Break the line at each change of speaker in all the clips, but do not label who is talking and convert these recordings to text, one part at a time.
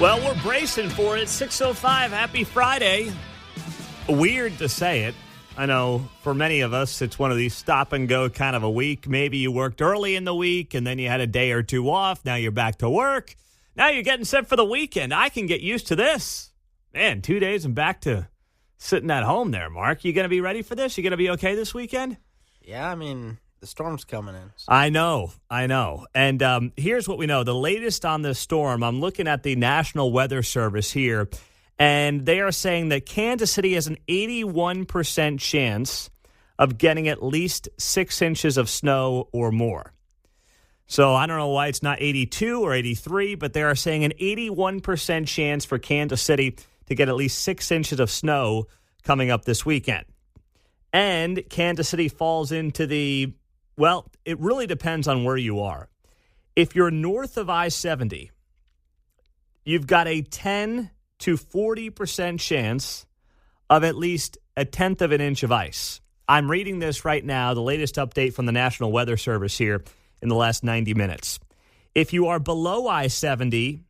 Well, we're bracing for it. 6:05. Happy Friday. Weird to say it. I know for many of us, it's one of these stop-and-go kind of a week. Maybe you worked early in the week, and then you had a day or two off. Now you're back to work. Now you're getting set for the weekend. I can get used to this. Man, 2 days and back to sitting at home there, Mark. You going to be ready for this? You going to be okay this weekend?
Yeah, I mean, the storm's coming in. So.
I know. And here's what we know. The latest on this storm, I'm looking at the National Weather Service here, and they are saying that Kansas City has an 81% chance of getting at least 6 inches of snow or more. So I don't know why it's not 82 or 83, but they are saying an 81% chance for Kansas City to get at least 6 inches of snow coming up this weekend. And Kansas City falls into the, well, it really depends on where you are. If you're north of I-70, you've got a 10 to 40% chance of at least a tenth of an inch of ice. I'm reading this right now, the latest update from the National Weather Service here in the last 90 minutes. If you are below I-70,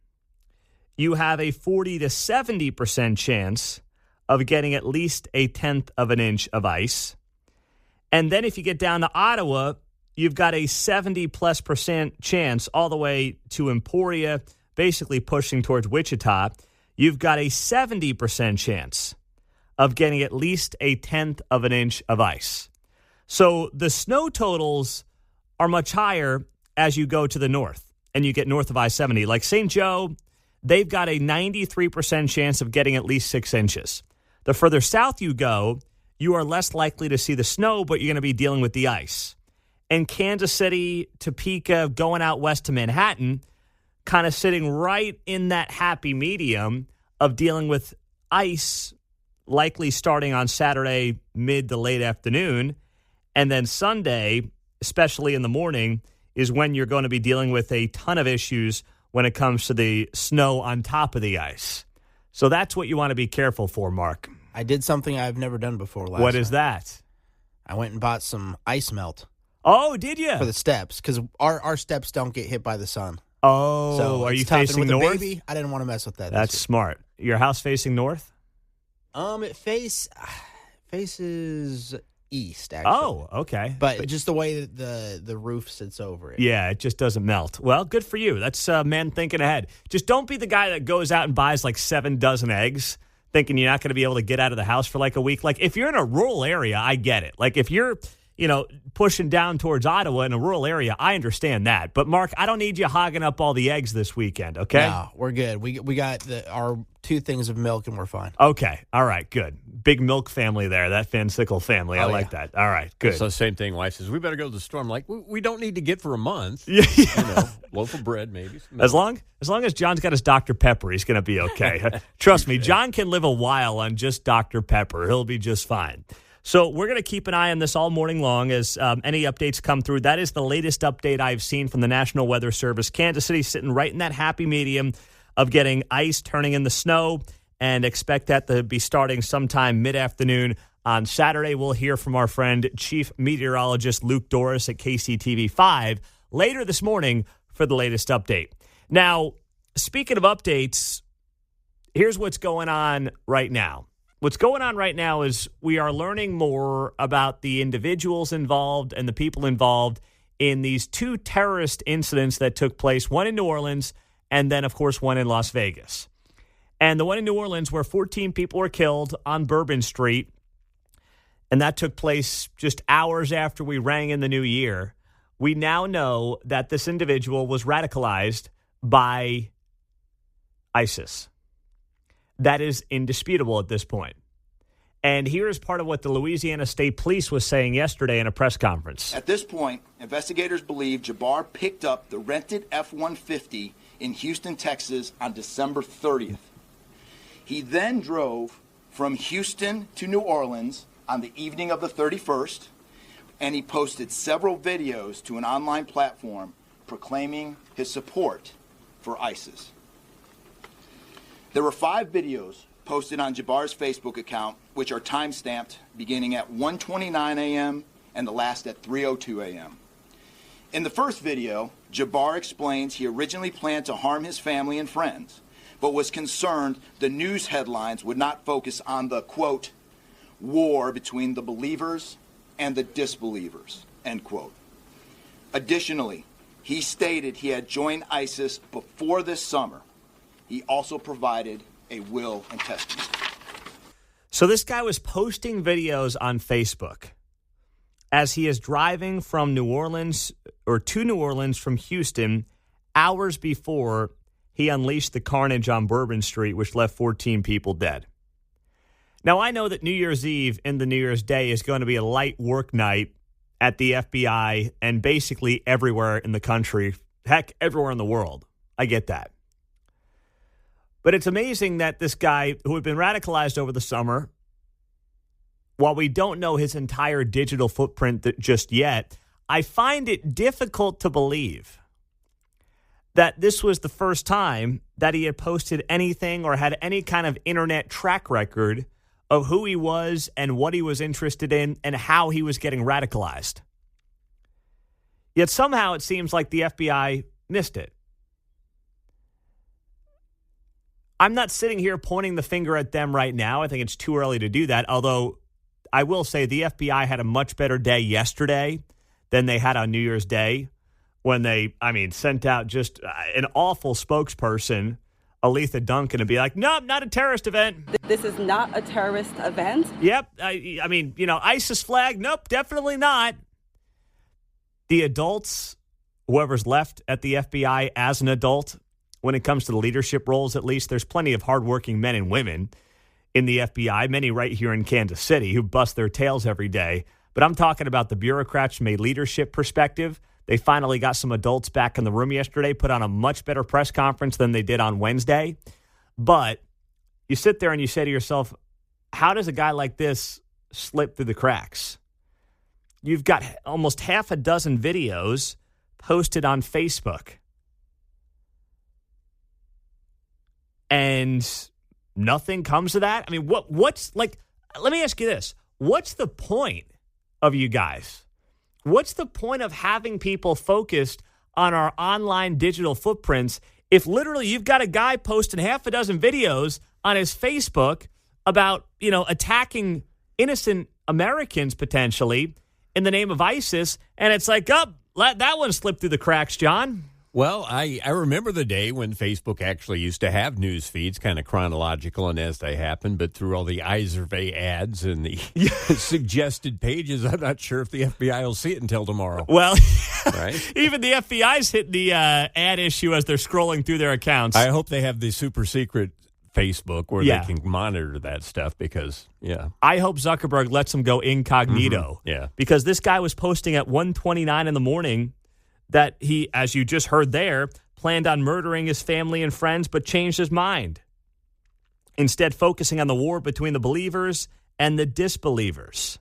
you have a 40 to 70% chance of getting at least a tenth of an inch of ice. And then if you get down to Ottawa, you've got a 70+% chance all the way to Emporia, basically pushing towards Wichita. You've got a 70% chance of getting at least a tenth of an inch of ice. So the snow totals are much higher as you go to the north and you get north of I-70. Like St. Joe, they've got a 93% chance of getting at least 6 inches. The further south you go, you are less likely to see the snow, but you're going to be dealing with the ice. And Kansas City, Topeka, going out west to Manhattan, kind of sitting right in that happy medium of dealing with ice, likely starting on Saturday mid to late afternoon. And then Sunday, especially in the morning, is when you're going to be dealing with a ton of issues when it comes to the snow on top of the ice. So that's what you want to be careful for, Mark.
I did something I've never done before last
What is that?
I went and bought some ice melt.
Oh, did you?
For the steps, because our steps don't get hit by the sun.
Oh,
so
are you
tough.
facing
with
north?
Baby, I didn't want to mess with that.
That's smart. Your house facing north?
It faces east, actually.
Oh, okay.
But just the way that the roof sits over it.
Yeah, it just doesn't melt. Well, good for you. That's man thinking ahead. Just don't be the guy that goes out and buys like 7 dozen eggs thinking you're not going to be able to get out of the house for like a week. Like if you're in a rural area, I get it. Like if you're, pushing down towards Ottawa in a rural area, I understand that. But Mark, I don't need you hogging up all the eggs this weekend, okay?
No, we're good. We got our 2 things of milk and we're fine.
Okay. All right, good. Big milk family there, that Van Sickle family. I like that. All right, good.
So same thing. Wife says, we better go to the store. I'm like, we don't need to get for a month.
Yeah.
Loaf of bread, maybe.
As long as John's got his Dr. Pepper, he's going to be okay. Trust me, John can live a while on just Dr. Pepper. He'll be just fine. So we're going to keep an eye on this all morning long as any updates come through. That is the latest update I've seen from the National Weather Service. Kansas City sitting right in that happy medium of getting ice, turning into snow, and expect that to be starting sometime mid-afternoon. On Saturday, we'll hear from our friend, Chief Meteorologist Luke Doris at KCTV5 later this morning for the latest update. Now, speaking of updates, here's what's going on right now. What's going on right now is we are learning more about the individuals involved and the people involved in these 2 terrorist incidents that took place, one in New Orleans and then, of course, one in Las Vegas. And the one in New Orleans where 14 people were killed on Bourbon Street, and that took place just hours after we rang in the new year. We now know that this individual was radicalized by ISIS. That is indisputable at this point. And here is part of what the Louisiana State Police was saying yesterday in a press conference.
At this point, investigators believe Jabbar picked up the rented F-150 in Houston, Texas on December 30th. He then drove from Houston to New Orleans on the evening of the 31st, and he posted several videos to an online platform proclaiming his support for ISIS. There were 5 videos posted on Jabbar's Facebook account, which are time-stamped beginning at 1:29 a.m. and the last at 3:02 a.m. In the first video, Jabbar explains he originally planned to harm his family and friends, but was concerned the news headlines would not focus on the, quote, war between the believers and the disbelievers, end quote. Additionally, he stated he had joined ISIS before this summer. He also provided a will and testament.
So this guy was posting videos on Facebook as he is driving from New Orleans or to New Orleans from Houston hours before he unleashed the carnage on Bourbon Street, which left 14 people dead. Now, I know that New Year's Eve and the New Year's Day is going to be a light work night at the FBI and basically everywhere in the country, heck, everywhere in the world. I get that. But it's amazing that this guy who had been radicalized over the summer, while we don't know his entire digital footprint just yet, I find it difficult to believe that this was the first time that he had posted anything or had any kind of internet track record of who he was and what he was interested in and how he was getting radicalized. Yet somehow it seems like the FBI missed it. I'm not sitting here pointing the finger at them right now. I think it's too early to do that, although I will say the FBI had a much better day yesterday than they had on New Year's Day when they, sent out just an awful spokesperson, Aletha Duncan, to be like, nope, not a terrorist event.
This is not a terrorist event.
Yep. ISIS flag. Nope, definitely not. The adults, whoever's left at the FBI as an adult, when it comes to the leadership roles, at least, there's plenty of hardworking men and women in the FBI, many right here in Kansas City, who bust their tails every day. But I'm talking about the bureaucrats from a leadership perspective. They finally got some adults back in the room yesterday, put on a much better press conference than they did on Wednesday. But you sit there and you say to yourself, how does a guy like this slip through the cracks? You've got almost half a dozen videos posted on Facebook. And nothing comes of that? What's let me ask you this. What's the point of you guys? What's the point of having people focused on our online digital footprints if literally you've got a guy posting half a dozen videos on his Facebook about, attacking innocent Americans potentially in the name of ISIS, and it's like, let that one slip through the cracks, John?
Well, I remember the day when Facebook actually used to have news feeds, kind of chronological and as they happen, but through all the Iserve ads and the suggested pages, I'm not sure if the FBI will see it until tomorrow.
Well,
right?
Even the FBI's hitting the ad issue as they're scrolling through their accounts.
I hope they have the super secret Facebook where they can monitor that stuff because,
I hope Zuckerberg lets them go incognito.
Mm-hmm. Yeah.
Because this guy was posting at 1:29 in the morning that he, as you just heard there, planned on murdering his family and friends, but changed his mind. Instead, focusing on the war between the believers and the disbelievers.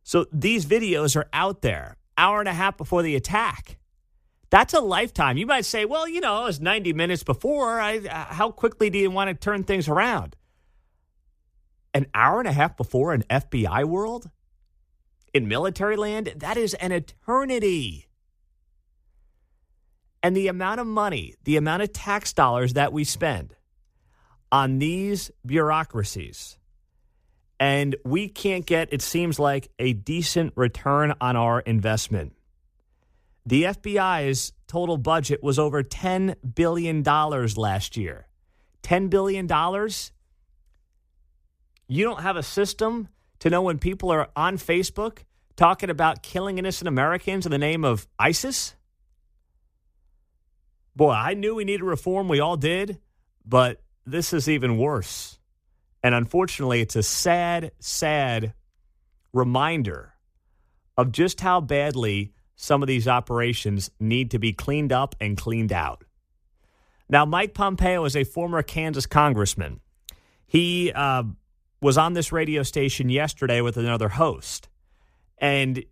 So these videos are out there, hour and a half before the attack. That's a lifetime. You might say, well, it was 90 minutes before. How quickly do you want to turn things around? An hour and a half before an FBI world? In military land? That is an eternity. And the amount of money, the amount of tax dollars that we spend on these bureaucracies, and we can't get, it seems like, a decent return on our investment. The FBI's total budget was over $10 billion last year. $10 billion? You don't have a system to know when people are on Facebook talking about killing innocent Americans in the name of ISIS? Boy, I knew we needed reform. We all did. But this is even worse. And unfortunately, it's a sad, sad reminder of just how badly some of these operations need to be cleaned up and cleaned out. Now, Mike Pompeo is a former Kansas congressman. He was on this radio station yesterday with another host. And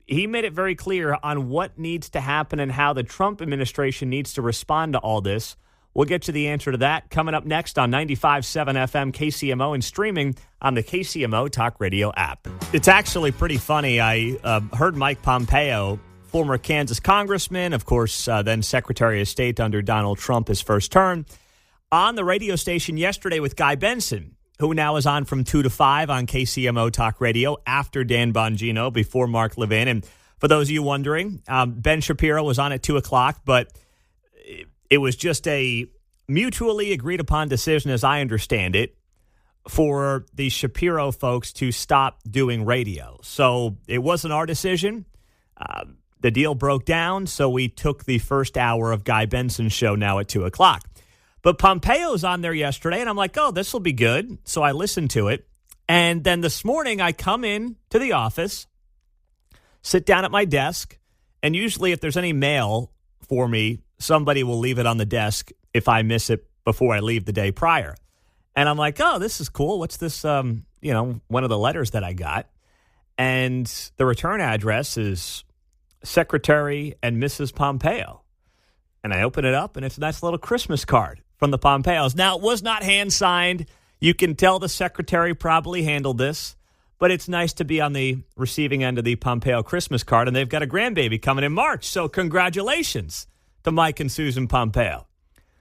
he made it very clear on what needs to happen and how the Trump administration needs to respond to all this. We'll get to the answer to that coming up next on 95.7 FM KCMO and streaming on the KCMO Talk Radio app. It's actually pretty funny. I heard Mike Pompeo, former Kansas congressman, of course, then Secretary of State under Donald Trump, his first term. on the radio station yesterday with Guy Benson, who now is on from 2 to 5 on KCMO Talk Radio after Dan Bongino, before Mark Levin. And for those of you wondering, Ben Shapiro was on at 2 o'clock, but it was just a mutually agreed upon decision, as I understand it, for the Shapiro folks to stop doing radio. So it wasn't our decision. The deal broke down, so we took the first hour of Guy Benson's show now at 2 o'clock. But Pompeo's on there yesterday, and I'm like, oh, this will be good. So I listened to it. And then this morning, I come in to the office, sit down at my desk, and usually if there's any mail for me, somebody will leave it on the desk if I miss it before I leave the day prior. And I'm like, oh, this is cool. What's this, one of the letters that I got. And the return address is Secretary and Mrs. Pompeo. And I open it up, and it's a nice little Christmas card from the Pompeos. Now, it was not hand-signed. You can tell the secretary probably handled this, but it's nice to be on the receiving end of the Pompeo Christmas card, and they've got a grandbaby coming in March. So congratulations to Mike and Susan Pompeo.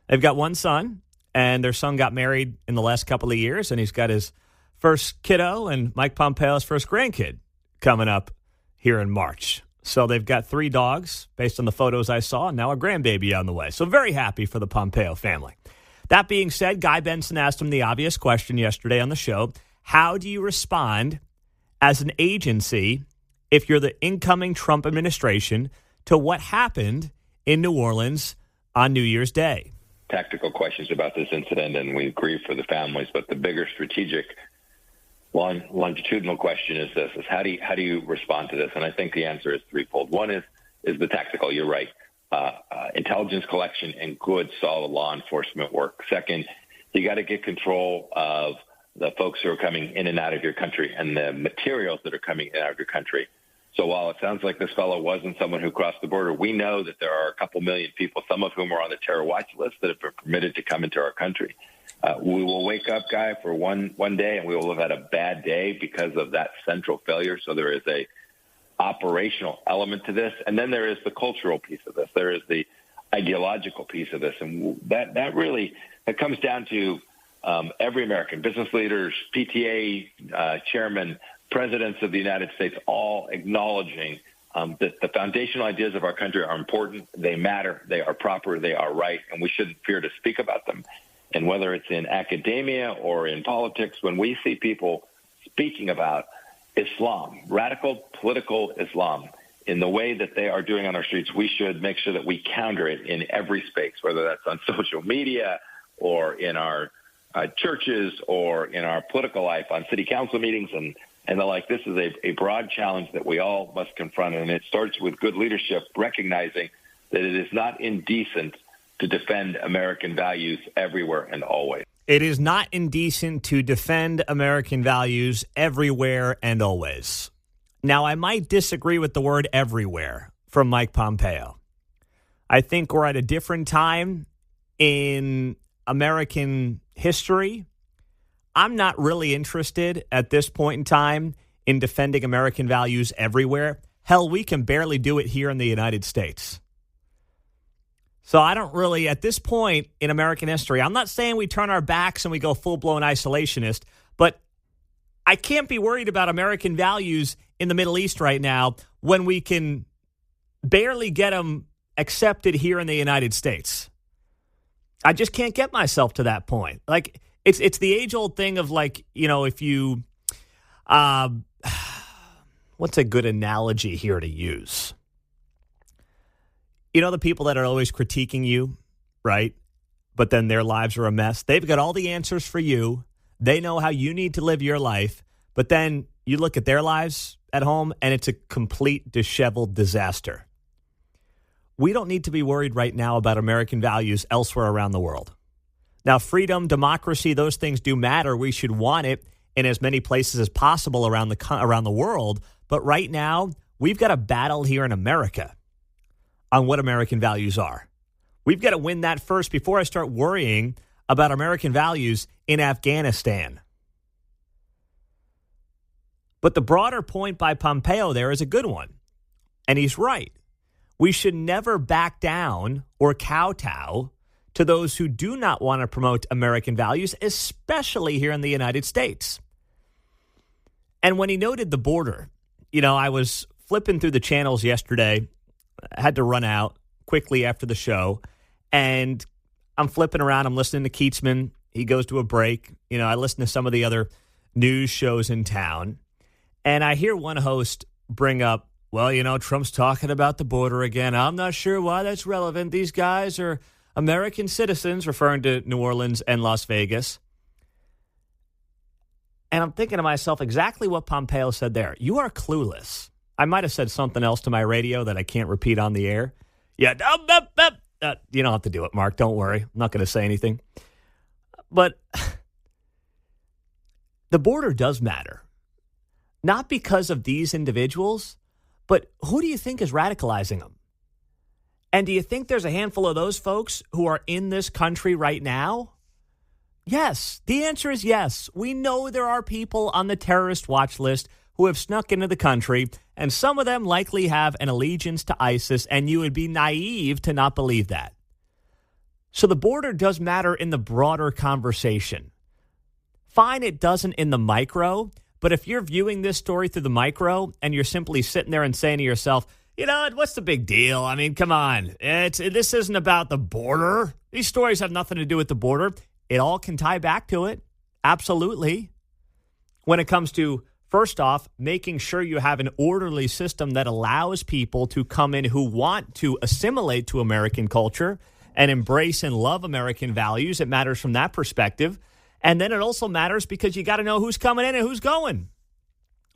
They've got one son, and their son got married in the last couple of years, and he's got his first kiddo and Mike Pompeo's first grandkid coming up here in March. So they've got 3 dogs based on the photos I saw, and now a grandbaby on the way. So very happy for the Pompeo family. That being said, Guy Benson asked him the obvious question yesterday on the show. How do you respond as an agency, if you're the incoming Trump administration, to what happened in New Orleans on New Year's Day?
Tactical questions about this incident, and we grieve for the families, but the bigger strategic longitudinal question is this: is how do you respond to this? And I think the answer is threefold. One is the tactical. You're right. Intelligence collection and good, solid law enforcement work. Second, you got to get control of the folks who are coming in and out of your country and the materials that are coming in and out of your country. So while it sounds like this fellow wasn't someone who crossed the border, we know that there are a couple million people, some of whom are on the terror watch list, that have been permitted to come into our country. We will wake up, Guy, for one day, and we will have had a bad day because of that central failure. So there is a operational element to this, and then there is the cultural piece of this. There is the ideological piece of this, and that really comes down to every American, business leaders, PTA chairmen, presidents of the United States, all acknowledging that the foundational ideas of our country are important, they matter, they are proper, they are right, and we shouldn't fear to speak about them. And whether it's in academia or in politics, when we see people speaking about Islam, radical political Islam, in the way that they are doing on our streets, we should make sure that we counter it in every space, whether that's on social media or in our churches or in our political life, on city council meetings and the like. This is a broad challenge that we all must confront, and it starts with good leadership, recognizing that it is not indecent to defend American values everywhere and always.
It is not indecent to defend American values everywhere and always. Now, I might disagree with the word everywhere from Mike Pompeo. I think we're at a different time in American history. I'm not really interested at this point in time in defending American values everywhere. Hell, we can barely do it here in the United States. So I don't really, at this point in American history, I'm not saying we turn our backs and we go full-blown isolationist, but I can't be worried about American values in the Middle East right now when we can barely get them accepted here in the United States. I just can't get myself to that point. Like, it's the age-old thing of, like, you know, if you, what's a good analogy here to use? You know, the people that are always critiquing you, right? But then their lives are a mess. They've got all the answers for you. They know how you need to live your life. But then you look at their lives at home, and it's a complete disheveled disaster. We don't need to be worried right now about American values elsewhere around the world. Now, freedom, democracy, those things do matter. We should want it in as many places as possible around the world. But right now, we've got a battle here in America on what American values are. We've got to win that first before I start worrying about American values in Afghanistan. But the broader point by Pompeo there is a good one. And he's right. We should never back down or kowtow to those who do not want to promote American values, especially here in the United States. And when he noted the border, I was flipping through the channels yesterday. I had to run out quickly after the show, and I'm flipping around. I'm listening to Keatsman. He goes to a break. I listen to some of the other news shows in town, and I hear one host bring up, well, Trump's talking about the border again. I'm not sure why that's relevant. These guys are American citizens, referring to New Orleans and Las Vegas. And I'm thinking to myself exactly what Pompeo said there. You are clueless. I might have said something else to my radio that I can't repeat on the air. Yeah, you don't have to do it, Mark. Don't worry. I'm not going to say anything. But the border does matter. Not because of these individuals, but who do you think is radicalizing them? And do you think there's a handful of those folks who are in this country right now? Yes. The answer is yes. We know there are people on the terrorist watch list who have snuck into the country, and some of them likely have an allegiance to ISIS, and you would be naive to not believe that. So the border does matter in the broader conversation. Fine, it doesn't in the micro, but if you're viewing this story through the micro and you're simply sitting there and saying to yourself, what's the big deal? I mean, come on. This isn't about the border. These stories have nothing to do with the border. It all can tie back to it. Absolutely. When it comes to, first off, making sure you have an orderly system that allows people to come in who want to assimilate to American culture and embrace and love American values. It matters from that perspective. And then it also matters because you got to know who's coming in and who's going.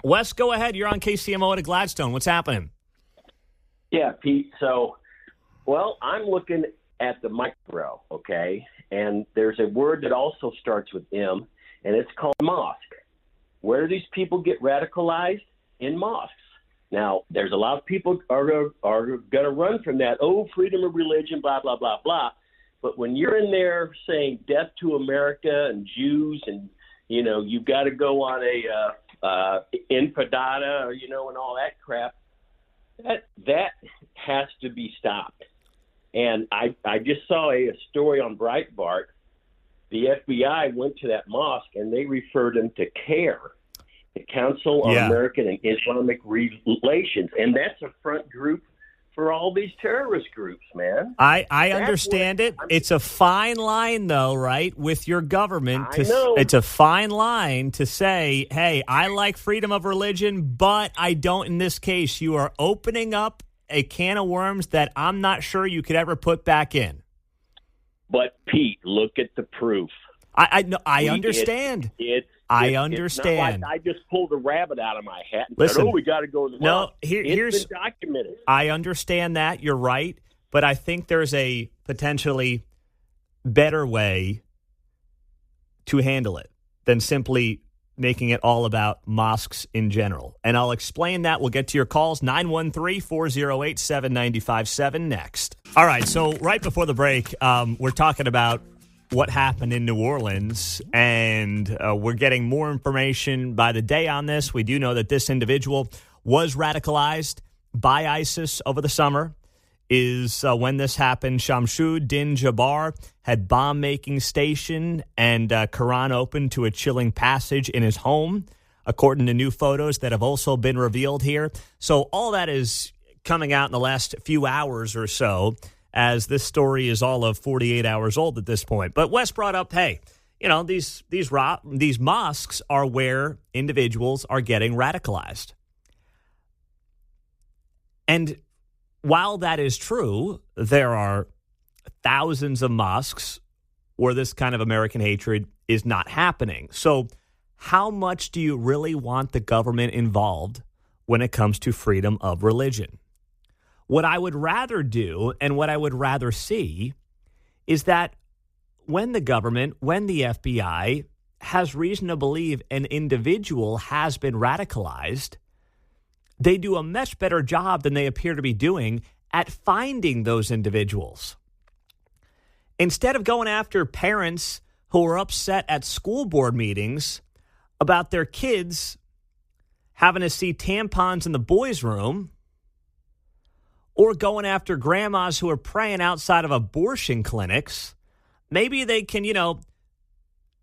Wes, go ahead. You're on KCMO at Gladstone. What's happening?
Yeah, Pete. So, I'm looking at the micro, okay? And there's a word that also starts with M, and it's called mosque. Where do these people get radicalized? In mosques. Now, there's a lot of people are going to run from that, freedom of religion, blah, blah, blah, blah. But when you're in there saying death to America and Jews and, you've got to go on a infidada, and all that crap, that has to be stopped. And I just saw a story on Breitbart. The FBI went to that mosque and they referred them to CARE, the Council on American and Islamic Relations. And that's a front group for all these terrorist groups, man.
I understand it. It's a fine line, though, right, with your government. It's a fine line to say, hey, I like freedom of religion, but I don't in this case. You are opening up a can of worms that I'm not sure you could ever put back in.
But, Pete, look at the proof.
I understand. I understand.
It's not like I just pulled a rabbit out of my hat and said, we got to go to the mosque. It's been documented.
I understand that. You're right. But I think there's a potentially better way to handle it than simply making it all about mosques in general. And I'll explain that. We'll get to your calls, 913-408-7957 next. All right, so right before the break, we're talking about what happened in New Orleans, and we're getting more information by the day on this. We do know that this individual was radicalized by ISIS over the summer. Is when this happened. Shamsud Din Jabbar had bomb-making station and Quran open to a chilling passage in his home, according to new photos that have also been revealed here. So all that is coming out in the last few hours or so, as this story is all of 48 hours old at this point. But Wes brought up, hey, these mosques are where individuals are getting radicalized. And while that is true, there are thousands of mosques where this kind of American hatred is not happening. So how much do you really want the government involved when it comes to freedom of religion? What I would rather do and what I would rather see is that when the government, when the FBI has reason to believe an individual has been radicalized, they do a much better job than they appear to be doing at finding those individuals. Instead of going after parents who are upset at school board meetings about their kids having to see tampons in the boys' room, or going after grandmas who are praying outside of abortion clinics maybe they can,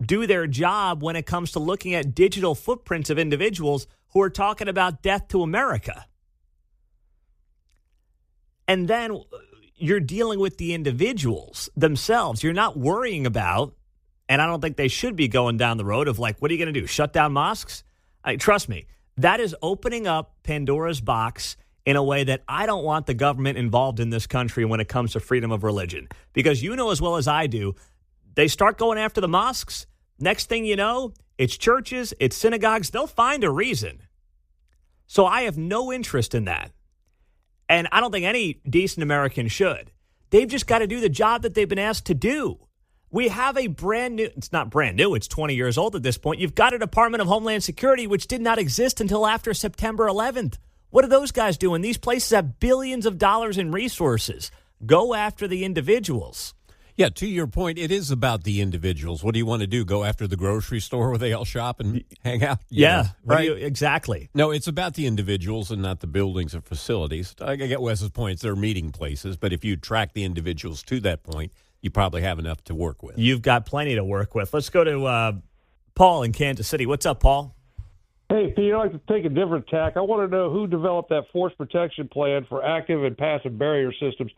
do their job when it comes to looking at digital footprints of individuals who are talking about death to America. And then you're dealing with the individuals themselves. You're not worrying about, and I don't think they should be going down the road of like, what are you going to do? Shut down mosques? Trust me, that is opening up Pandora's box in a way that I don't want the government involved in this country when it comes to freedom of religion. Because you know as well as I do, they start going after the mosques. Next thing you know, it's churches, it's synagogues. They'll find a reason. So I have no interest in that. And I don't think any decent American should. They've just got to do the job that they've been asked to do. We have a brand new, it's not brand new, it's 20 years old at this point. You've got a Department of Homeland Security, which did not exist until after September 11th. What are those guys doing? These places have billions of dollars in resources. Go after the individuals.
Yeah, to your point, it is about the individuals. What do you want to do? Go after the grocery store where they all shop and hang out?
Yeah,
right.
Exactly.
No, it's about the individuals and not the buildings or facilities. I get Wes's points. They're meeting places, but if you track the individuals to that point, you probably have enough to work with.
You've got plenty to work with. Let's go to Paul in Kansas City. What's up, Paul?
Hey, Pete, I'd like to take a different tack. I want to know who developed that force protection plan for active and passive barrier systems.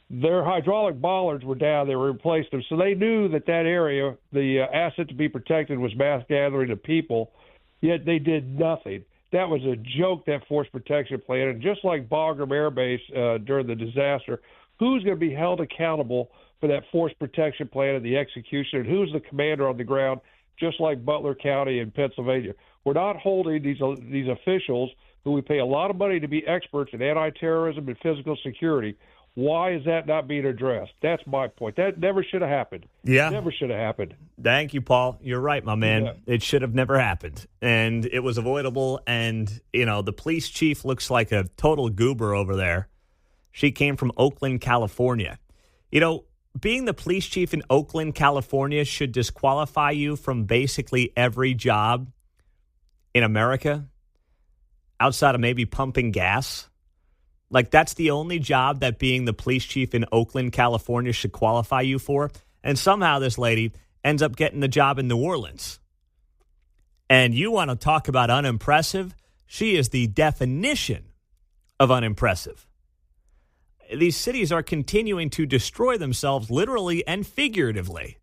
Their hydraulic bollards were down. They replaced them. So they knew that area, the asset to be protected, was mass gathering of people, yet they did nothing. That was a joke, that force protection plan. And just like Bagram Air Base during the disaster, who's going to be held accountable for that force protection plan and the execution? And who's the commander on the ground, just like Butler County in Pennsylvania? We're not holding these officials who we pay a lot of money to be experts in anti-terrorism and physical security. Why is that not being addressed? That's my point. That never should have happened.
Yeah.
Never should have happened.
Thank you, Paul. You're right, my man. Yeah. It should have never happened. And it was avoidable. And, the police chief looks like a total goober over there. She came from Oakland, California. Being the police chief in Oakland, California should disqualify you from basically every job in America outside of maybe pumping gas. Like, that's the only job that being the police chief in Oakland, California should qualify you for. And somehow this lady ends up getting the job in New Orleans. And you want to talk about unimpressive? She is the definition of unimpressive. These cities are continuing to destroy themselves literally and figuratively.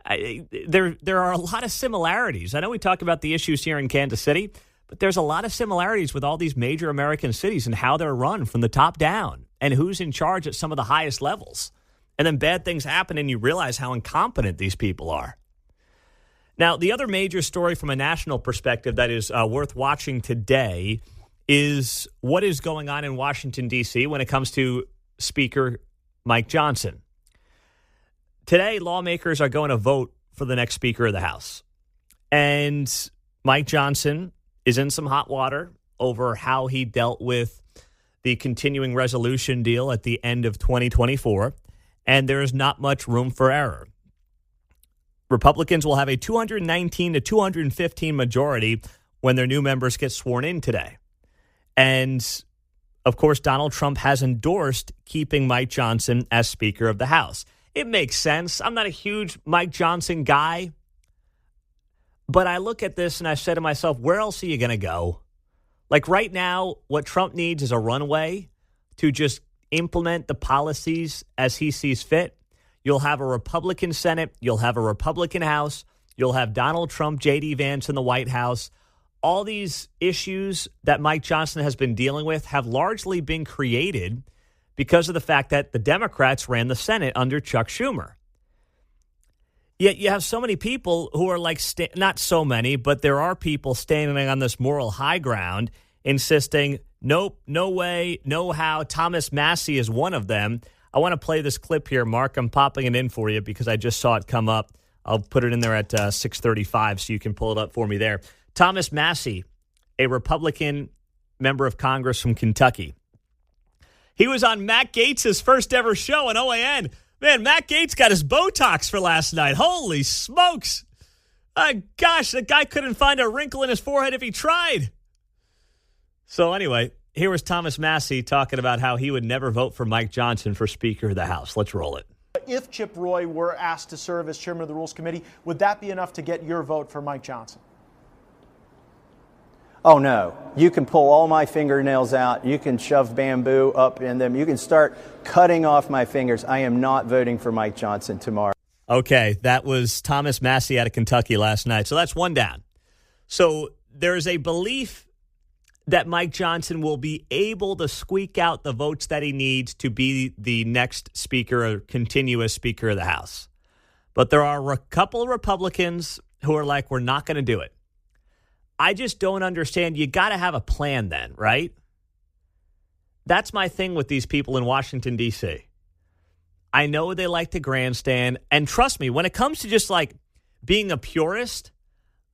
There are a lot of similarities. I know we talk about the issues here in Kansas City, but there's a lot of similarities with all these major American cities and how they're run from the top down and who's in charge at some of the highest levels. And then bad things happen and you realize how incompetent these people are. Now, the other major story from a national perspective that is worth watching today is what is going on in Washington, D.C. when it comes to Speaker Mike Johnson. Today, lawmakers are going to vote for the next Speaker of the House. And Mike Johnson is in some hot water over how he dealt with the continuing resolution deal at the end of 2024, and there is not much room for error. Republicans will have a 219 to 215 majority when their new members get sworn in today. And, of course, Donald Trump has endorsed keeping Mike Johnson as Speaker of the House. It makes sense. I'm not a huge Mike Johnson guy. But I look at this and I say to myself, where else are you going to go? Like right now, what Trump needs is a runway to just implement the policies as he sees fit. You'll have a Republican Senate. You'll have a Republican House. You'll have Donald Trump, J.D. Vance in the White House. All these issues that Mike Johnson has been dealing with have largely been created because of the fact that the Democrats ran the Senate under Chuck Schumer. Yet you have so many people who are like, not so many, but there are people standing on this moral high ground insisting, nope, no way, no how. Thomas Massie is one of them. I want to play this clip here, Mark. I'm popping it in for you because I just saw it come up. I'll put it in there at 6:35 so you can pull it up for me there. Thomas Massie, a Republican member of Congress from Kentucky. He was on Matt Gaetz' first ever show on OAN. Man, Matt Gaetz got his Botox for last night. Holy smokes. Gosh, that guy couldn't find a wrinkle in his forehead if he tried. So anyway, here was Thomas Massie talking about how he would never vote for Mike Johnson for Speaker of the House. Let's roll it.
if Chip Roy were asked to serve as chairman of the Rules Committee, would that be enough to get your vote for Mike Johnson?
Oh, no. You can pull all my fingernails out. You can shove bamboo up in them. You can start cutting off my fingers. I am not voting for Mike Johnson tomorrow.
Okay, that was Thomas Massey out of Kentucky last night. So that's one down. So there's a belief that Mike Johnson will be able to squeak out the votes that he needs to be the next speaker or continuous speaker of the House. But there are a couple of Republicans who are like, we're not going to do it. I just don't understand. You got to have a plan then, right? That's my thing with these people in Washington, D.C. I know they like to grandstand. And trust me, when it comes to just like being a purist,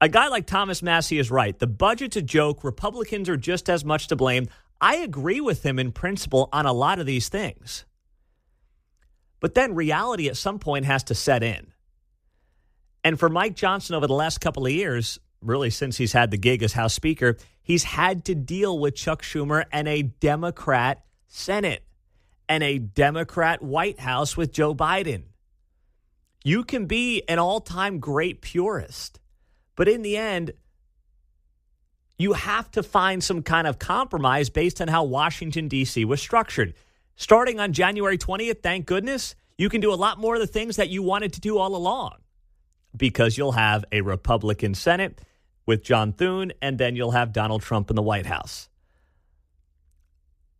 a guy like Thomas Massey is right. The budget's a joke. Republicans are just as much to blame. I agree with him in principle on a lot of these things. But then reality at some point has to set in. And for Mike Johnson over the last couple of years, really since he's had the gig as House Speaker, he's had to deal with Chuck Schumer and a Democrat Senate and a Democrat White House with Joe Biden. You can be an all-time great purist, but in the end, you have to find some kind of compromise based on how Washington, D.C. was structured. Starting on January 20th, thank goodness, you can do a lot more of the things that you wanted to do all along because you'll have a Republican Senate with John Thune, and then you'll have Donald Trump in the White House.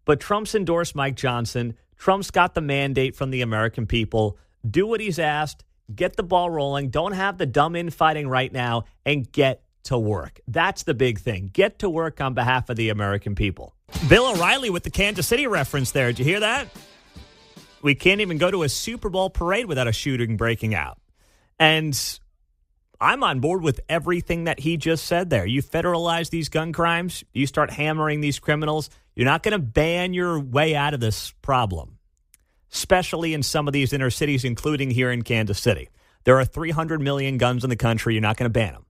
But Trump's endorsed Mike Johnson. Trump's got the mandate from the American people. Do what he's asked. Get the ball rolling. Don't have the dumb infighting right now, and get to work. That's the big thing. Get to work on behalf of the American people. Bill O'Reilly with the Kansas City reference there. Did you hear that? We can't even go to a Super Bowl parade without a shooting breaking out. And I'm on board with everything that he just said there. You federalize these gun crimes, you start hammering these criminals, you're not going to ban your way out of this problem, especially in some of these inner cities, including here in Kansas City. There are 300 million guns in the country. You're not going to ban them.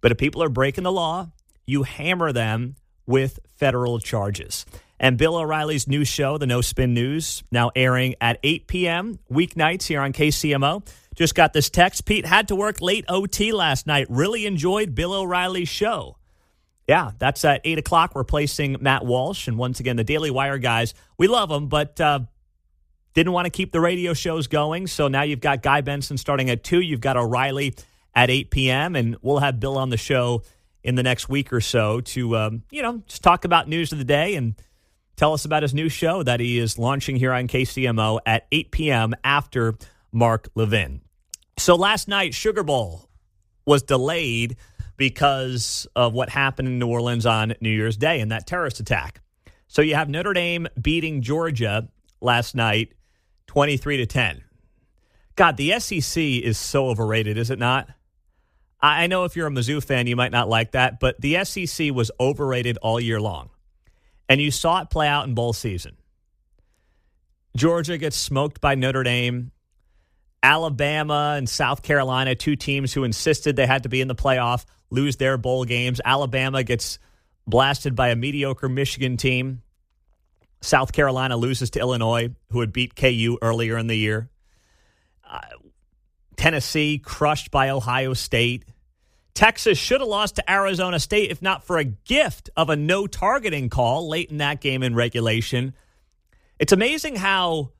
But if people are breaking the law, you hammer them with federal charges. And Bill O'Reilly's new show, The No Spin News, now airing at 8 p.m. weeknights here on KCMO. Just got this text. Pete had to work late OT last night. Really enjoyed Bill O'Reilly's show. Yeah, that's at 8 o'clock, replacing Matt Walsh. And once again, the Daily Wire guys, we love them, but didn't want to keep the radio shows going. So now you've got Guy Benson starting at 2. You've got O'Reilly at 8 p.m. And we'll have Bill on the show in the next week or so to, just talk about news of the day and tell us about his new show that he is launching here on KCMO at 8 p.m. after Mark Levin. So last night, Sugar Bowl was delayed because of what happened in New Orleans on New Year's Day and that terrorist attack. So you have Notre Dame beating Georgia last night, 23-10. God, the SEC is so overrated, is it not? I know if you're a Mizzou fan, you might not like that, but the SEC was overrated all year long. And you saw it play out in bowl season. Georgia gets smoked by Notre Dame. Alabama and South Carolina, two teams who insisted they had to be in the playoff, lose their bowl games. Alabama gets blasted by a mediocre Michigan team. South Carolina loses to Illinois, who had beat KU earlier in the year. Tennessee crushed by Ohio State. Texas should have lost to Arizona State if not for a gift of a no targeting call late in that game in regulation. It's amazing how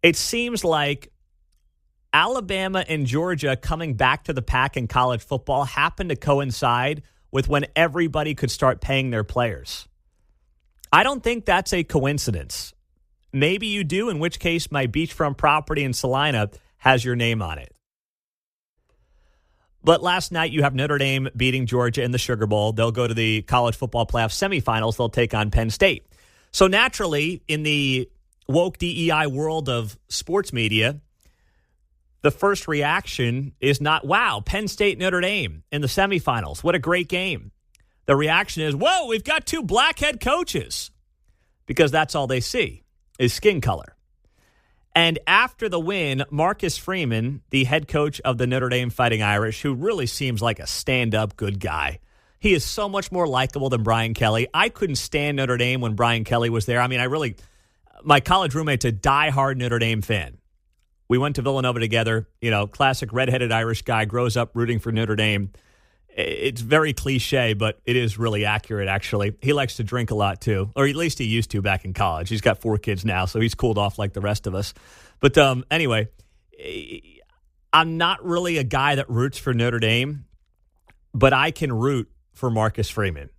it seems like Alabama and Georgia coming back to the pack in college football happened to coincide with when everybody could start paying their players. I don't think that's a coincidence. Maybe you do, in which case my beachfront property in Salina has your name on it. But last night you have Notre Dame beating Georgia in the Sugar Bowl. They'll go to the college football playoff semifinals. They'll take on Penn State. So naturally, in the woke DEI world of sports media, the first reaction is not, wow, Penn State, Notre Dame in the semifinals. What a great game. The reaction is, whoa, we've got two black head coaches. Because that's all they see is skin color. And after the win, Marcus Freeman, the head coach of the Notre Dame Fighting Irish, who really seems like a stand-up good guy. He is so much more likable than Brian Kelly. I couldn't stand Notre Dame when Brian Kelly was there. I mean, my college roommate's a diehard Notre Dame fan. We went to Villanova together. Classic redheaded Irish guy, grows up rooting for Notre Dame. It's very cliche, but it is really accurate, actually. He likes to drink a lot, too, or at least he used to back in college. He's got 4 kids now, so he's cooled off like the rest of us. But anyway, I'm not really a guy that roots for Notre Dame, but I can root for Marcus Freeman.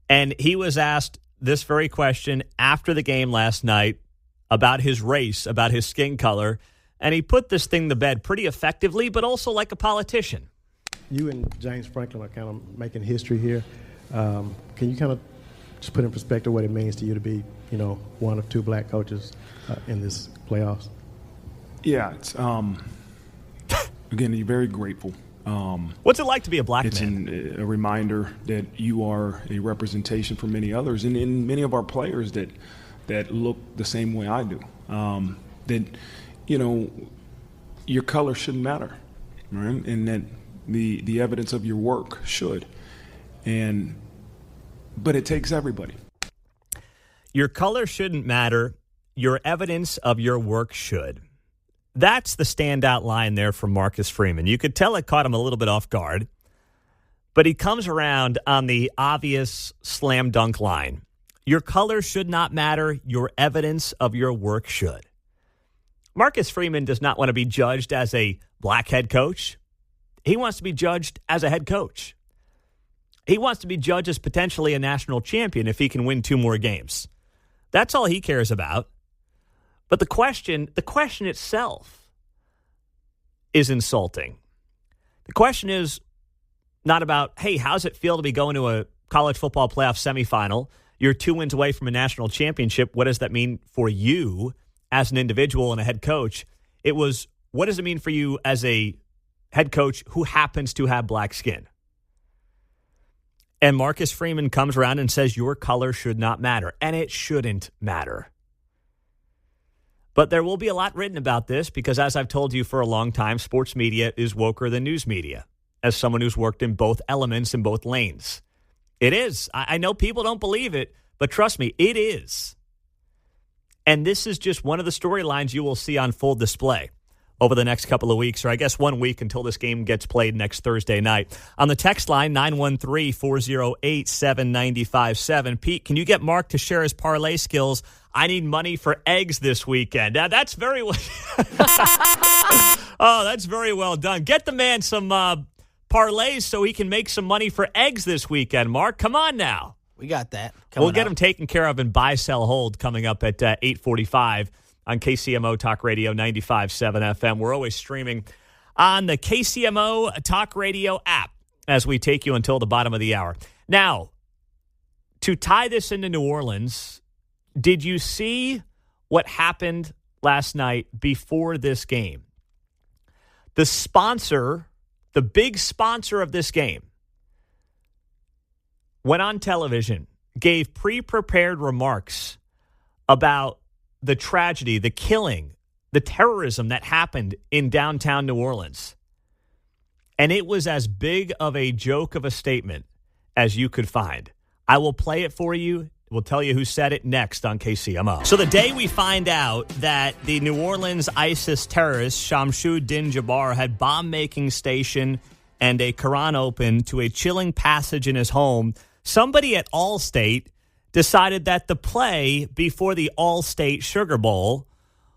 And he was asked this very question after the game last night about his race, about his skin color, and he put this thing to bed pretty effectively, but also like a politician.
You and James Franklin are kind of making history here. Can you kind of just put in perspective what it means to you to be, one of 2 black coaches in this playoffs?
Yeah, it's again, you're very grateful.
What's it like to be a black man?
It's a reminder that you are a representation for many others, and in many of our players that look the same way I do. That your color shouldn't matter, right? And that the evidence of your work should. But it takes everybody.
Your color shouldn't matter. Your evidence of your work should. That's the standout line there from Marcus Freeman. You could tell it caught him a little bit off guard, but he comes around on the obvious slam dunk line. Your color should not matter. Your evidence of your work should. Marcus Freeman does not want to be judged as a black head coach. He wants to be judged as a head coach. He wants to be judged as potentially a national champion if he can win 2 more games. That's all he cares about. But the question itself is insulting. The question is not about, hey, how's it feel to be going to a college football playoff semifinal? You're 2 wins away from a national championship. What does that mean for you as an individual and a head coach? It was, what does it mean for you as a head coach who happens to have black skin? And Marcus Freeman comes around and says your color should not matter, and it shouldn't matter. But there will be a lot written about this because, as I've told you for a long time, sports media is woker than news media, as someone who's worked in both elements in both lanes. It is. I know people don't believe it, but trust me, it is. And this is just one of the storylines you will see on full display over the next couple of weeks, or I guess 1 week until this game gets played next Thursday night. On the text line, 913-408-7957. Pete, can you get Mark to share his parlay skills? I need money for eggs this weekend. Now, that's very well. Oh, that's very well done. Get the man some parlays so he can make some money for eggs this weekend, Mark. Come on now.
We got that.
We'll get him taken care of in buy, sell, hold coming up at 8:45 on KCMO Talk Radio 95.7 FM. We're always streaming on the KCMO Talk Radio app as we take you until the bottom of the hour. Now, to tie this into New Orleans, did you see what happened last night before this game? The sponsor, the big sponsor of this game, went on television, gave pre-prepared remarks about the tragedy, the killing, the terrorism that happened in downtown New Orleans. And it was as big of a joke of a statement as you could find. I will play it for you. We'll tell you who said it next on KCMO. So the day we find out that the New Orleans ISIS terrorist Shamsuddin Jabbar had bomb-making station and a Quran open to a chilling passage in his home, somebody at Allstate decided that the play before the Allstate Sugar Bowl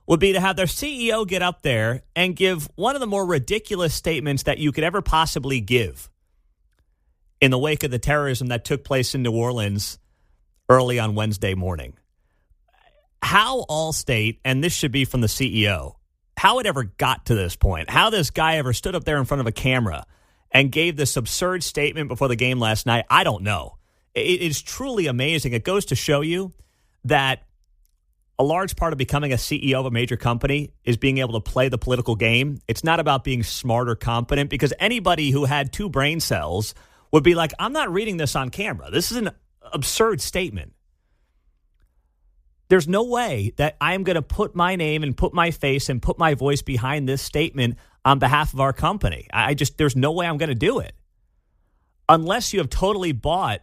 would be to have their CEO get up there and give one of the more ridiculous statements that you could ever possibly give in the wake of the terrorism that took place in New Orleans early on Wednesday morning. How Allstate, and this should be from the CEO, how it ever got to this point, how this guy ever stood up there in front of a camera and gave this absurd statement before the game last night, I don't know. It is truly amazing. It goes to show you that a large part of becoming a CEO of a major company is being able to play the political game. It's not about being smart or competent, because anybody who had 2 brain cells would be like, I'm not reading this on camera. This is an absurd statement. There's no way that I'm going to put my name and put my face and put my voice behind this statement on behalf of our company. There's no way I'm going to do it. Unless you have totally bought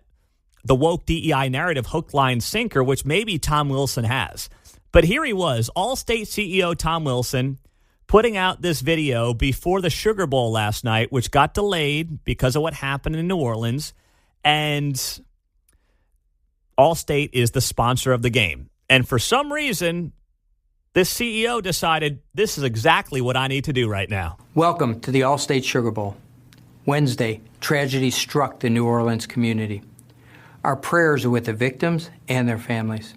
the woke DEI narrative hook, line, sinker, which maybe Tom Wilson has. But here he was, Allstate CEO Tom Wilson, putting out this video before the Sugar Bowl last night, which got delayed because of what happened in New Orleans. And Allstate is the sponsor of the game. And for some reason, this CEO decided this is exactly what I need to do right now.
Welcome to the Allstate Sugar Bowl. Wednesday, tragedy struck the New Orleans community. Our prayers are with the victims and their families.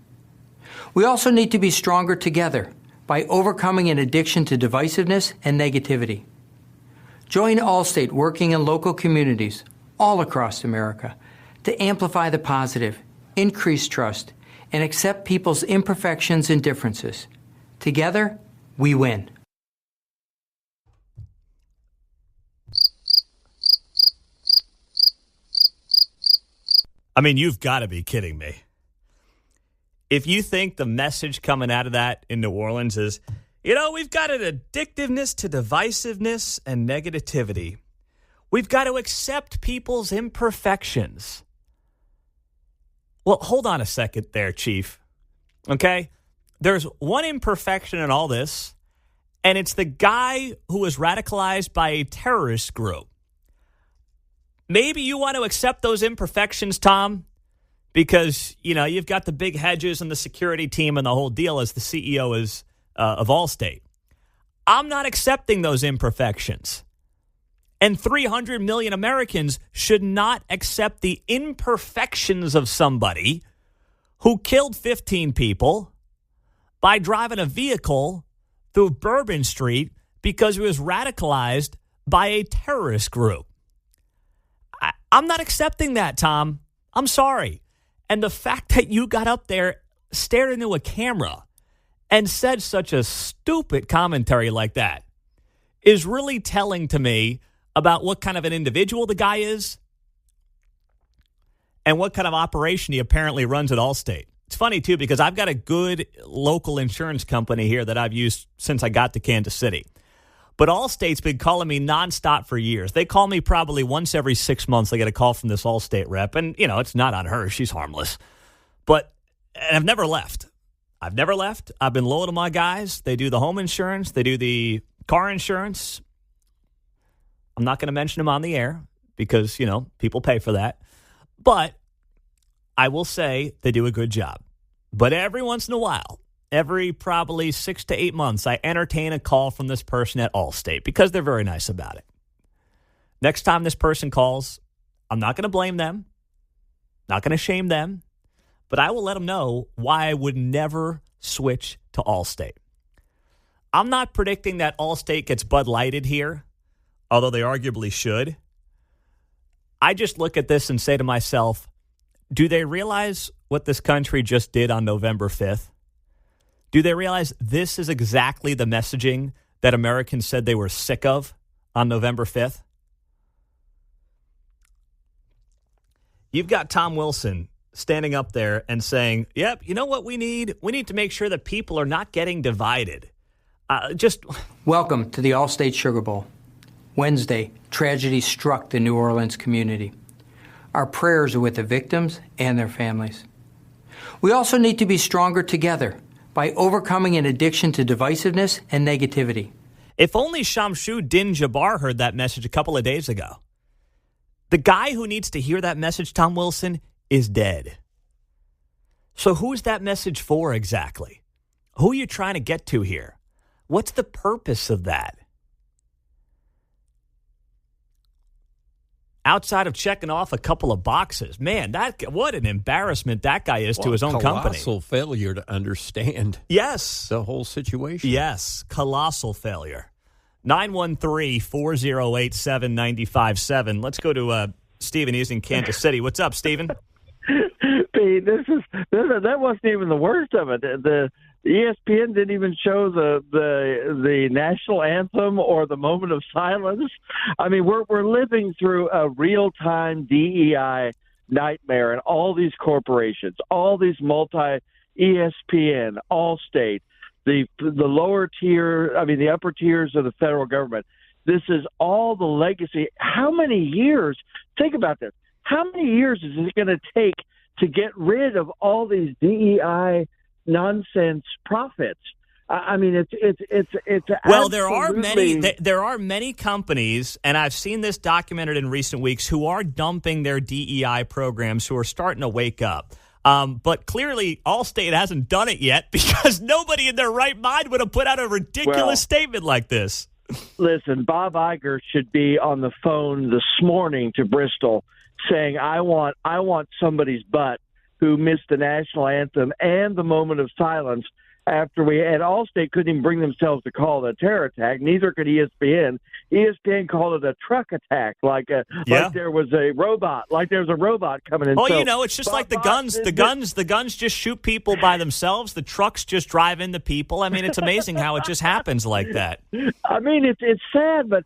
We also need to be stronger together by overcoming an addiction to divisiveness and negativity. Join Allstate working in local communities all across America to amplify the positive, increase trust, and accept people's imperfections and differences. Together, we win.
I mean, you've got to be kidding me. If you think the message coming out of that in New Orleans is, we've got an addictiveness to divisiveness and negativity. We've got to accept people's imperfections. Well, hold on a second there, Chief. Okay? There's one imperfection in all this, and it's the guy who was radicalized by a terrorist group. Maybe you want to accept those imperfections, Tom, because, you've got the big hedges and the security team and the whole deal as the CEO of Allstate. I'm not accepting those imperfections. And 300 million Americans should not accept the imperfections of somebody who killed 15 people by driving a vehicle through Bourbon Street because he was radicalized by a terrorist group. I'm not accepting that, Tom. I'm sorry. And the fact that you got up there, stared into a camera, and said such a stupid commentary like that is really telling to me about what kind of an individual the guy is and what kind of operation he apparently runs at Allstate. It's funny, too, because I've got a good local insurance company here that I've used since I got to Kansas City. But Allstate's been calling me nonstop for years. They call me probably once every 6 months. I get a call from this Allstate rep. And, it's not on her. She's harmless. And I've never left. I've been loyal to my guys. They do the home insurance. They do the car insurance. I'm not going to mention them on the air because, people pay for that. But I will say they do a good job. But every once in a while, every probably 6 to 8 months, I entertain a call from this person at Allstate because they're very nice about it. Next time this person calls, I'm not going to blame them, not going to shame them, but I will let them know why I would never switch to Allstate. I'm not predicting that Allstate gets Bud Lighted here, although they arguably should. I just look at this and say to myself, do they realize what this country just did on November 5th? Do they realize this is exactly the messaging that Americans said they were sick of on November 5th? You've got Tom Wilson standing up there and saying, yep, you know what we need? We need to make sure that people are not getting divided.
Welcome to the Allstate Sugar Bowl. Wednesday, tragedy struck the New Orleans community. Our prayers are with the victims and their families. We also need to be stronger together by overcoming an addiction to divisiveness and negativity.
If only Shamshu Din Jabbar heard that message a couple of days ago. The guy who needs to hear that message, Tom Wilson, is dead. So who's that message for exactly? Who are you trying to get to here? What's the purpose of that? Outside of checking off a couple of boxes. Man, what an embarrassment that guy is to his own company.
Colossal failure to understand the whole situation.
Yes, colossal failure. 913-408-7957. Let's go to Stephen. He's in Kansas City. What's up, Stephen?
Pete, that wasn't even the worst of it. The ESPN didn't even show the national anthem or the moment of silence. I mean, we're living through a real-time DEI nightmare, and all these corporations, all these ESPN, Allstate, the lower tier, the upper tiers of the federal government. This is all the legacy. How many years? Think about this. How many years is it going to take to get rid of all these DEI nonsense profits? I mean, it's
well, there are
absolutely-
many companies, and I've seen this documented in recent weeks, who are dumping their DEI programs, who are starting to wake up. But clearly, Allstate hasn't done it yet because nobody in their right mind would have put out a ridiculous statement like this.
Listen, Bob Iger should be on the phone this morning to Bristol saying, I want somebody's butt who missed the national anthem and the moment of silence after Allstate couldn't even bring themselves to call it a terror attack. Neither could ESPN. ESPN called it a truck attack, like there was a robot coming in.
Oh,
So,
it's just like the guns. The guns just shoot people by themselves. The trucks just drive into people. I mean, it's amazing how it just happens like that.
I mean, it's sad, but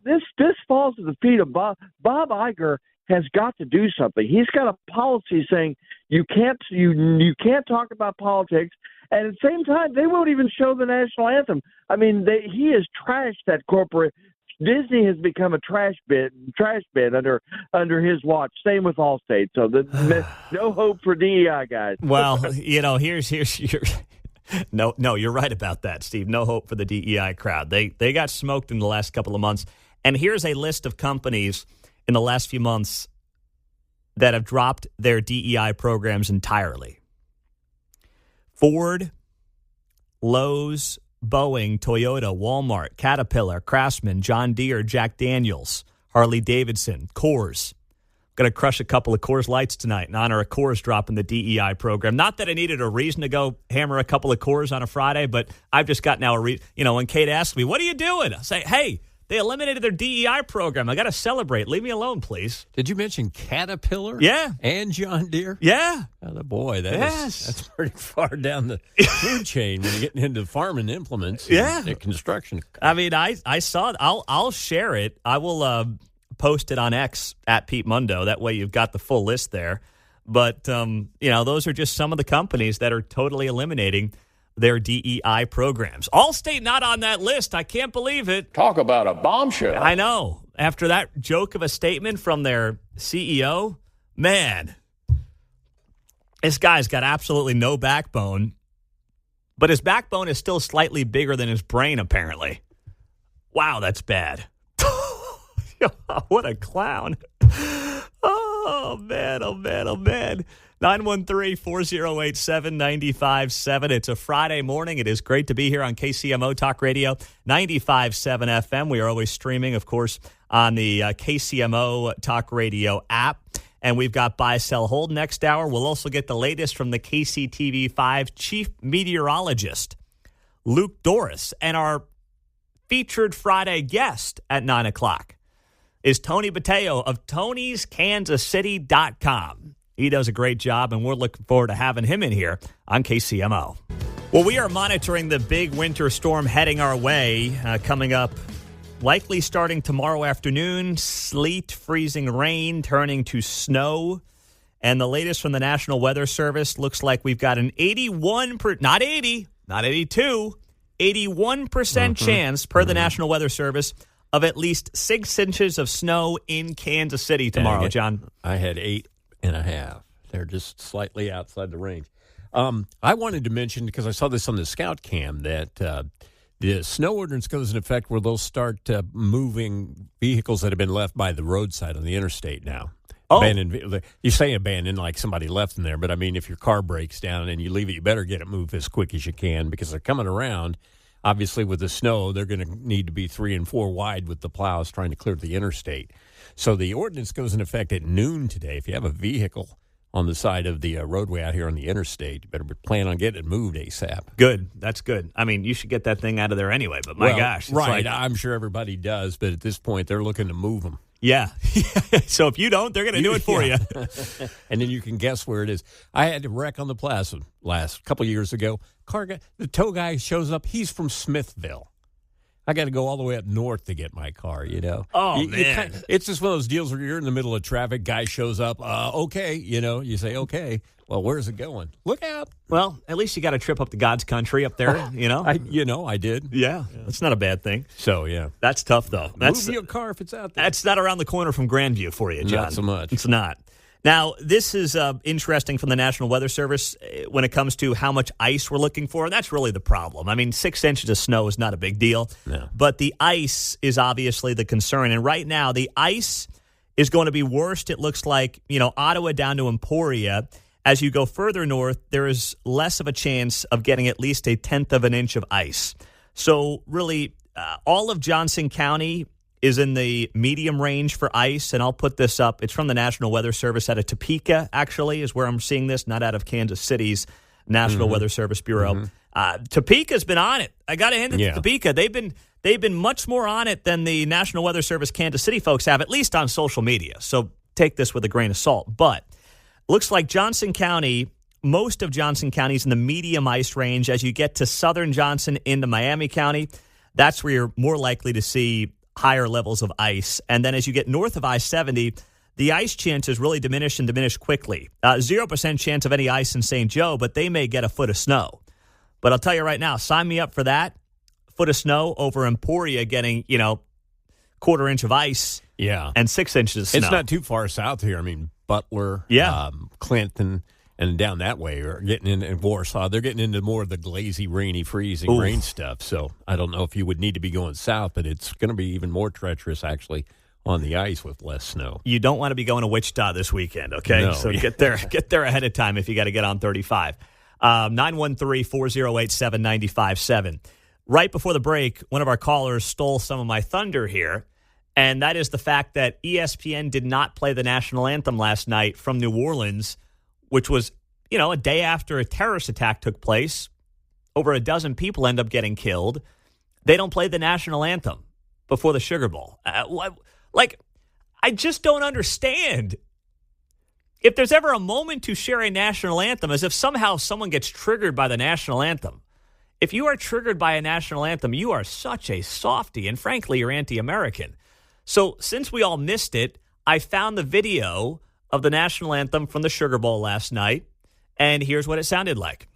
this falls at the feet of Bob Iger. Has got to do something. He's got a policy saying you can't talk about politics, and at the same time they won't even show the national anthem. I mean, he has trashed that corporate. Disney has become a trash bin under his watch. Same with Allstate. So no hope for DEI guys.
Well, here's your. No, you're right about that, Steve. No hope for the DEI crowd. They got smoked in the last couple of months. And here's a list of companies in the last few months that have dropped their DEI programs entirely. Ford, Lowe's, Boeing, Toyota, Walmart, Caterpillar, Craftsman, John Deere, Jack Daniels, Harley Davidson, Coors. Going to crush a couple of Coors Lights tonight in honor of Coors dropping the DEI program. Not that I needed a reason to go hammer a couple of Coors on a Friday, but I've just got now when Kate asks me, what are you doing? I say, hey, they eliminated their DEI program. I got to celebrate. Leave me alone, please.
Did you mention Caterpillar?
Yeah.
And John Deere?
Yeah.
Oh, boy, that's pretty far down the food chain when you're getting into farming implements. And construction.
I mean, I saw it. I'll share it. I will post it on X at Pete Mundo. That way you've got the full list there. But, those are just some of the companies that are totally eliminating their DEI programs. Allstate not on that list. I can't believe it.
Talk about a bombshell.
I know. After that joke of a statement from their CEO, man, this guy's got absolutely no backbone. But his backbone is still slightly bigger than his brain, apparently. Wow, that's bad. What a clown. Oh, man, oh, man, oh, man. 913-408-7957. It's a Friday morning. It is great to be here on KCMO Talk Radio, 95.7 FM. We are always streaming, of course, on the KCMO Talk Radio app. And we've got Buy, Sell, Hold next hour. We'll also get the latest from the KCTV5 Chief Meteorologist, Luke Doris. And our featured Friday guest at 9 o'clock is Tony Bateo of Tony'sKansasCity.com. He does a great job, and we're looking forward to having him in here on KCMO. Well, we are monitoring the big winter storm heading our way, coming up likely starting tomorrow afternoon. Sleet, freezing rain, turning to snow. And the latest from the National Weather Service looks like we've got an not 80, not 82, 81% chance, per the National Weather Service, of at least 6 inches of snow in Kansas City tomorrow, John.
I had 8.5. They're just slightly outside the range. I wanted to mention, because I saw this on the Scout Cam, that the snow ordinance goes in effect where they'll start moving vehicles that have been left by the roadside on the interstate now.
Oh.
You say abandoned like somebody left them there, but I mean, if your car breaks down and you leave it, you better get it moved as quick as you can, because they're coming around. Obviously, with the snow, they're going to need to be 3 and 4 wide with the plows trying to clear the interstate. So the ordinance goes in effect at noon today. If you have a vehicle on the side of the roadway out here on the interstate, you better plan on getting it moved ASAP.
Good. That's good. I mean, you should get that thing out of there anyway, but my gosh. It's
right. I'm sure everybody does, but at this point, they're looking to move them.
Yeah. So if you don't, they're going to do it for you.
And then you can guess where it is. I had a wreck on the plaza last couple years ago. The tow guy shows up. He's from Smithville. I got to go all the way up north to get my car,
Oh, man.
It's just one of those deals where you're in the middle of traffic. Guy shows up. Okay. You say, okay. Well, where's it going? Look out.
Well, at least you got a trip up to God's country up there,
I did.
Yeah. That's not a bad thing.
So, yeah.
That's tough, though.
Move your car if it's out there.
That's not around the corner from Grandview for you, John.
Not so much.
It's not. Now, this is interesting from the National Weather Service when it comes to how much ice we're looking for. And that's really the problem. I mean, 6 inches of snow is not a big deal.
No.
But the ice is obviously the concern. And right now, the ice is going to be worst. It looks like, Ottawa down to Emporia. As you go further north, there is less of a chance of getting at least a 1/10 of an inch of ice. So really, all of Johnson County is in the medium range for ice, and I'll put this up. It's from the National Weather Service out of Topeka, actually, is where I'm seeing this, not out of Kansas City's National Weather Service Bureau. Topeka's been on it. I got to hand it to Topeka. They've been much more on it than the National Weather Service Kansas City folks have, at least on social media. So take this with a grain of salt. But looks like Johnson County, most of Johnson County is in the medium ice range. As you get to southern Johnson into Miami County, that's where you're more likely to see higher levels of ice. And then as you get north of I-70, the ice chances really diminish and diminish quickly. 0% chance of any ice in St. Joe, but they may get a foot of snow. But I'll tell you right now, sign me up for that. Foot of snow over Emporia getting, 1/4 inch of ice.
Yeah.
And 6 inches of snow.
It's not too far south here. I mean, Butler, Clinton, and down that way are getting in Warsaw. They're getting into more of the glazy, rainy, freezing rain stuff. So I don't know if you would need to be going south, but it's going to be even more treacherous, actually, on the ice with less snow.
You don't want to be going to Wichita this weekend, okay?
No.
So get there ahead of time if you got to get on 35. 913-408-7957. Right before the break, one of our callers stole some of my thunder here, and that is the fact that ESPN did not play the national anthem last night from New Orleans, which was, a day after a terrorist attack took place. Over a dozen people end up getting killed. They don't play the national anthem before the Sugar Bowl. I just don't understand. If there's ever a moment to share a national anthem, as if somehow someone gets triggered by the national anthem. If you are triggered by a national anthem, you are such a softy, and frankly, you're anti-American. So since we all missed it, I found the video of the national anthem from the Sugar Bowl last night, and here's what it sounded like.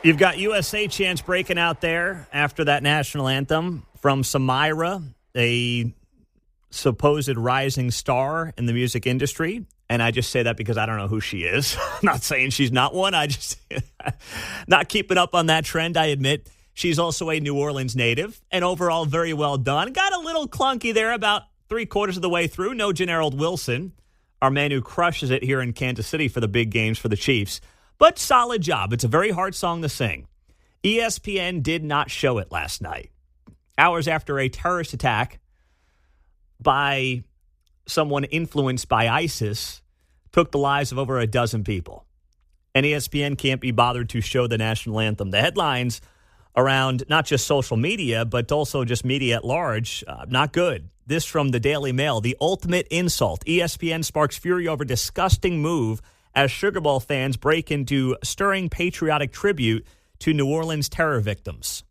You've got USA chants breaking out there after that national anthem from Samira, a supposed rising star in the music industry. And I just say that because I don't know who she is. I'm not saying she's not one. I just not keeping up on that trend, I admit. She's also a New Orleans native and overall very well done. Got a little clunky there about 3/4 of the way through. No Generald Wilson, our man who crushes it here in Kansas City for the big games for the Chiefs. But solid job. It's a very hard song to sing. ESPN did not show it last night. Hours after a terrorist attack by someone influenced by ISIS took the lives of over a dozen people. And ESPN can't be bothered to show the national anthem. The headlines around not just social media, but also just media at large. Not good. This from the Daily Mail. The ultimate insult. ESPN sparks fury over disgusting move as Sugar Bowl fans break into stirring patriotic tribute to New Orleans terror victims.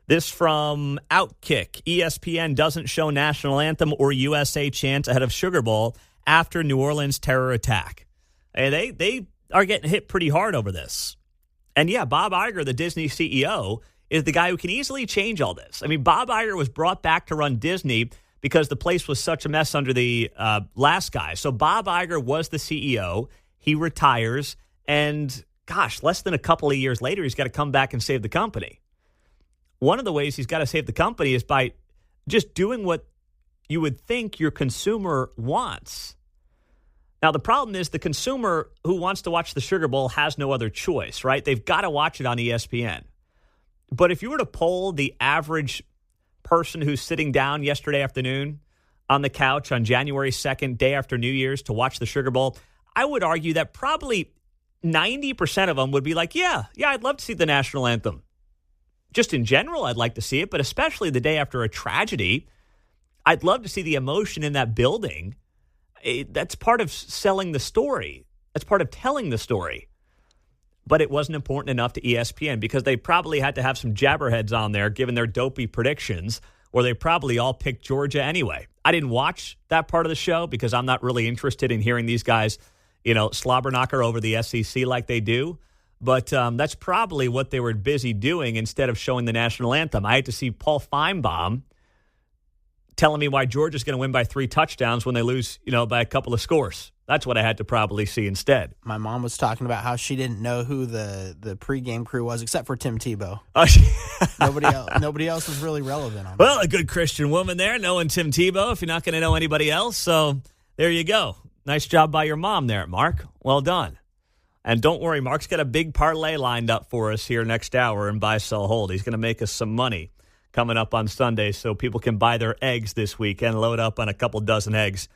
This from Outkick. ESPN doesn't show national anthem or USA chant ahead of Sugar Bowl after New Orleans terror attack. And they are getting hit pretty hard over this. And yeah, Bob Iger, the Disney CEO, is the guy who can easily change all this. I mean, Bob Iger was brought back to run Disney because the place was such a mess under the last guy. So Bob Iger was the CEO. He retires. And gosh, less than a couple of years later, he's got to come back and save the company. One of the ways he's got to save the company is by just doing what you would think your consumer wants. Now, the problem is the consumer who wants to watch the Sugar Bowl has no other choice, right? They've got to watch it on ESPN. But if you were to poll the average person who's sitting down yesterday afternoon on the couch on January 2nd, day after New Year's, to watch the Sugar Bowl, I would argue that probably 90% of them would be like, yeah, I'd love to see the national anthem. Just in general, I'd like to see it, but especially the day after a tragedy, I'd love to see the emotion in that building. That's part of selling the story. That's part of telling the story. But it wasn't important enough to ESPN because they probably had to have some jabberheads on there given their dopey predictions, or they probably all picked Georgia anyway. I didn't watch that part of the show because I'm not really interested in hearing these guys, slobber knocker over the SEC like they do. But that's probably what they were busy doing instead of showing the national anthem. I had to see Paul Feinbaum telling me why Georgia's going to win by 3 touchdowns when they lose, by a couple of scores. That's what I had to probably see instead.
My mom was talking about how she didn't know who the pregame crew was except for Tim Tebow. Nobody else was really relevant on
Well, a good Christian woman there, knowing Tim Tebow, if you're not going to know anybody else. So there you go. Nice job by your mom there, Mark. Well done. And don't worry, Mark's got a big parlay lined up for us here next hour in Buy, Sell, Hold. He's going to make us some money coming up on Sunday so people can buy their eggs this week and load up on a couple dozen eggs